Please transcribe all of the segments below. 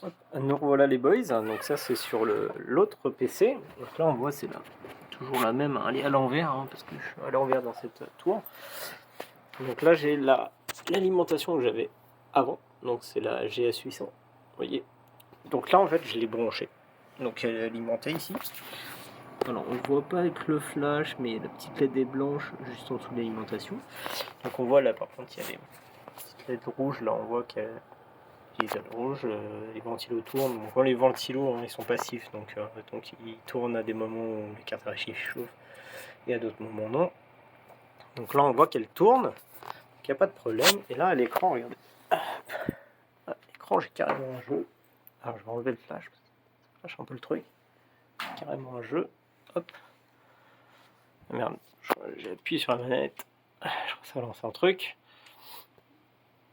Hop, nous revoilà les boys, donc ça c'est sur l'autre PC. Donc là on voit c'est toujours la même, elle est à l'envers, parce que je suis à l'envers dans cette tour. Donc là j'ai l'alimentation que j'avais avant, donc c'est la GS 800, vous voyez. Donc là en fait je l'ai branchée, donc elle est alimentée ici. Alors on voit pas avec le flash, mais la petite LED blanche juste en dessous de l'alimentation. Donc on voit là par contre il y a les petites LED rouges, là on voit qu'elle rouge, les ventilos tournent. Bon, les ventilos ils sont passifs, donc ils tournent à des moments où les cartes archives chauffent et à d'autres moments non. Donc là on voit qu'elle tourne, qu'il n'y a pas de problème. Et là à l'écran, regardez, à l'écran j'ai carrément un jeu. Alors je vais enlever le flash, parce que ça flash un peu le truc. Carrément un jeu. Hop. Ah, merde, j'ai appuyé sur la manette. Je crois que ça va lancer un truc.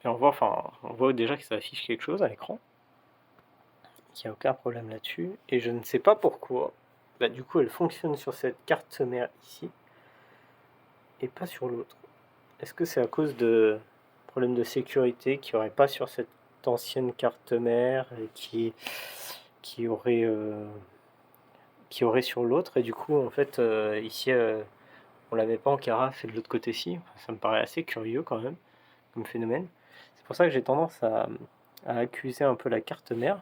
Et on voit déjà que ça affiche quelque chose à l'écran. Il n'y a aucun problème là-dessus. Et je ne sais pas pourquoi. Bah, du coup, elle fonctionne sur cette carte mère ici et pas sur l'autre. Est-ce que c'est à cause de problèmes de sécurité qu'il n'y aurait pas sur cette ancienne carte mère et qui aurait sur l'autre, et du coup en fait ici on l'avait pas en carafe et de l'autre côté-ci. Ça me paraît assez curieux quand même comme phénomène. C'est pour ça que j'ai tendance à accuser un peu la carte mère.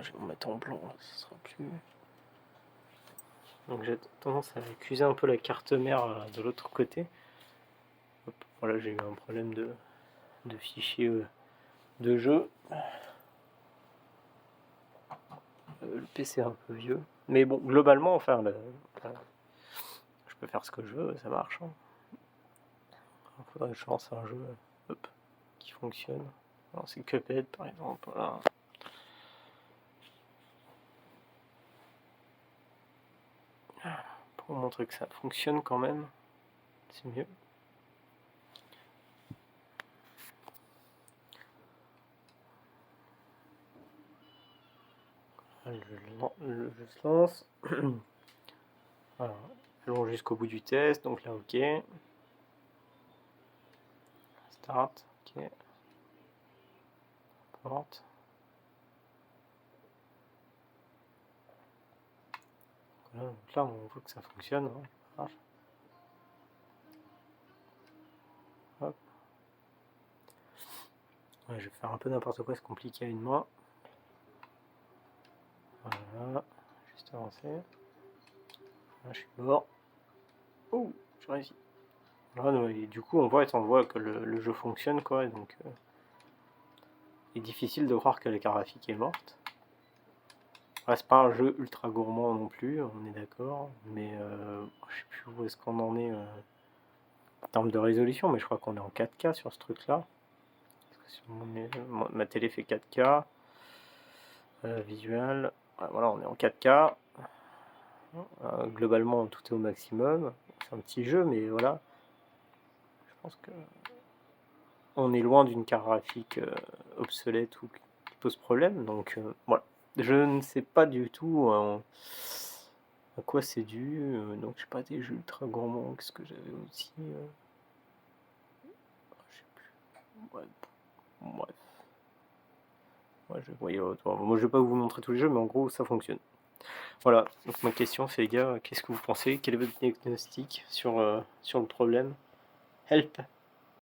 Je vais me mettre en blanc, ce sera plus. Donc j'ai tendance à accuser un peu la carte mère de l'autre côté. Hop, voilà, j'ai eu un problème de fichier de jeu. Le PC est un peu vieux. Mais bon, globalement, enfin, je peux faire ce que je veux, ça marche. Il faudrait que je lance un jeu qui fonctionne. Alors, c'est Cuphead par exemple. Voilà. Pour montrer que ça fonctionne quand même, c'est mieux. Je lance. Voilà. Allons jusqu'au bout du test. Donc là, ok. Start. Ok. Porte. Voilà, donc là, on voit que ça fonctionne. Hop. Ouais, je vais faire un peu n'importe quoi, c'est compliqué à une main. Voilà, juste avancer. Là, je suis mort. Oh, j'ai réussi. Voilà, et du coup, on voit que le jeu fonctionne, quoi. Et donc, il est difficile de croire que la carte graphique est morte. Ouais, c'est pas un jeu ultra gourmand non plus, on est d'accord. Mais je sais plus où est-ce qu'on en est en termes de résolution, mais je crois qu'on est en 4K sur ce truc-là. Ma télé fait 4K. Visual. Ouais, voilà, on est en 4K. Globalement, tout est au maximum. C'est un petit jeu, mais voilà. Je pense que on est loin d'une carte graphique obsolète ou qui pose problème. Donc voilà. Je ne sais pas du tout à quoi c'est dû. Donc je sais pas, des jeux ultra gourmands. Qu'est-ce que j'avais aussi je sais plus. Ouais, bref. Ouais, moi je vais pas vous montrer tous les jeux, mais en gros ça fonctionne. Voilà, donc ma question c'est les gars, qu'est-ce que vous pensez? Quel est votre diagnostic sur le problème? Help!